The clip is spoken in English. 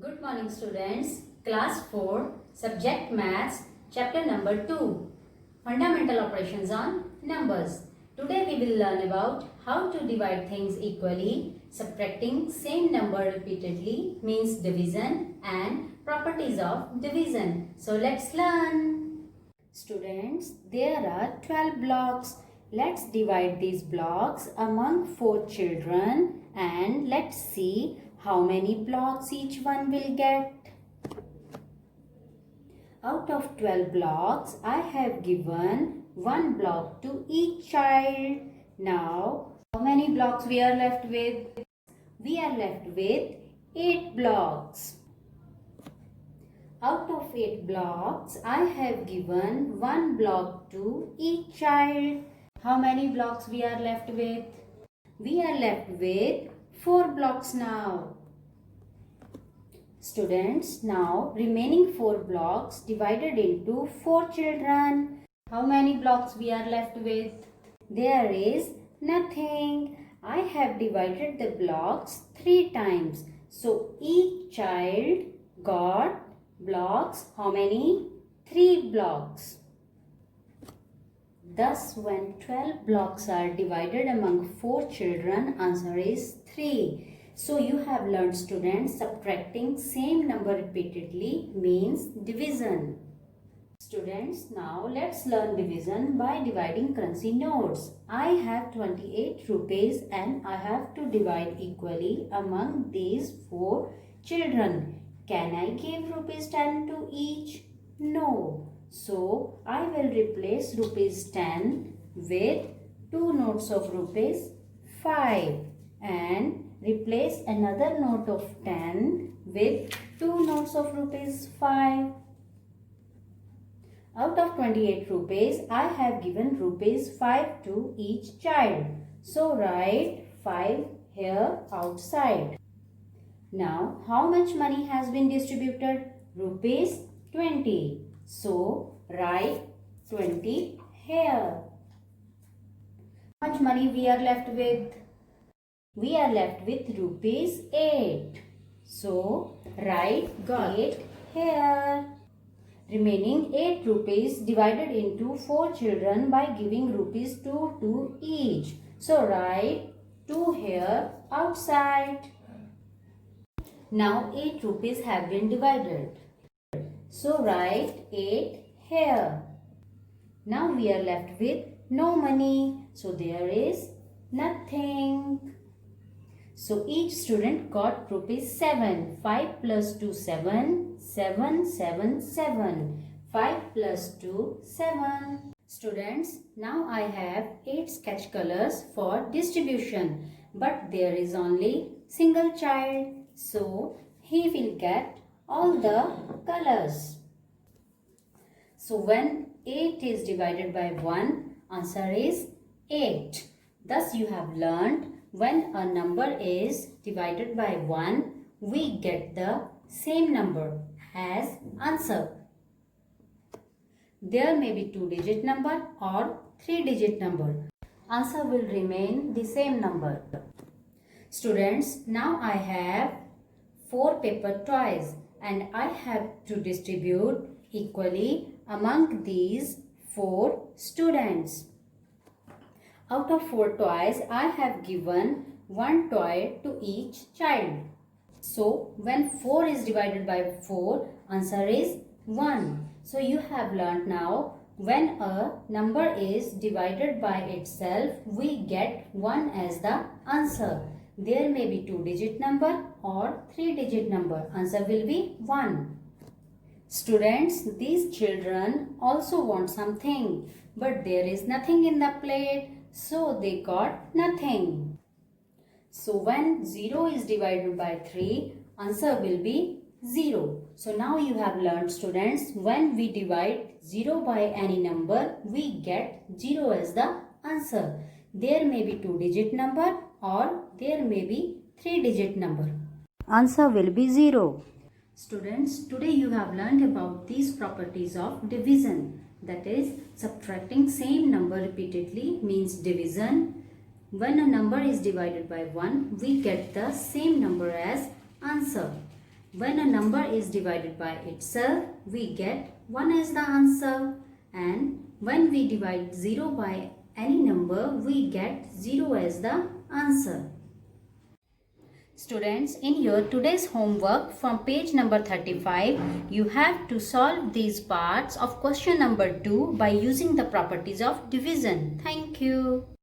Good morning students. Class 4, Subject Maths, Chapter number 2, Fundamental Operations on Numbers. Today we will learn about how to divide things equally, subtracting same number repeatedly means division, and properties of division. So let's learn. Students, there are 12 blocks. Let's divide these blocks among 4 children and let's see how many blocks each one will get. Out of 12 blocks, I have given 1 block to each child. Now, how many blocks we are left with? We are left with 8 blocks. Out of 8 blocks, I have given 1 block to each child. How many blocks we are left with? We are left with 4 blocks now. Students, now remaining 4 blocks divided into 4 children. How many blocks we are left with? There is nothing. I have divided the blocks 3 times. So each child got blocks. How many? 3 blocks. Thus, when 12 blocks are divided among 4 children, answer is 3. So, you have learned students subtracting same number repeatedly means division. Students, now let's learn division by dividing currency notes. I have 28 rupees and I have to divide equally among these 4 children. Can I give rupees 10 to each? No. So, I will replace rupees 10 with 2 notes of rupees 5 and replace another note of 10 with 2 notes of rupees 5. Out of 28 rupees, I have given rupees 5 to each child. So, write 5 here outside. Now, how much money has been distributed? Rupees 20. So, write 20 here. How much money we are left with? We are left with rupees 8. So, write 8 here. Remaining 8 rupees divided into 4 children by giving rupees 2 to each. So, write 2 here outside. Now, 8 rupees have been divided. So, write 8 here. Now, we are left with no money. So, there is nothing. So, each student got rupees 7. 5 plus 2, 7. 7, 7, 7. 5 plus 2, 7. Students, now I have 8 sketch colors for distribution. But there is only single child. So, he will get all the colors. So, when 8 is divided by 1, answer is 8. Thus, you have learned when a number is divided by 1, we get the same number as answer. There may be 2-digit number or 3-digit number. Answer will remain the same number. Students, now I have 4 paper toys and I have to distribute equally among these 4 students. Out of 4 toys, I have given 1 toy to each child. So, when 4 is divided by 4, answer is 1. So, you have learnt now when a number is divided by itself, we get 1 as the answer. There may be 2-digit number or 3-digit number. Answer will be 1. Students, these children also want something, but there is nothing in the plate. So, they got nothing. So, when 0 is divided by 3, answer will be 0. So, now you have learned students, when we divide 0 by any number, we get 0 as the answer. There may be 2-digit number or there may be 3-digit number. Answer will be 0. Students, today you have learned about these properties of division. That is, subtracting same number repeatedly means division. When a number is divided by 1, we get the same number as answer. When a number is divided by itself, we get 1 as the answer. And when we divide 0 by any number, we get 0 as the answer. Students, in your today's homework from page number 35, you have to solve these parts of question number 2 by using the properties of division. Thank you.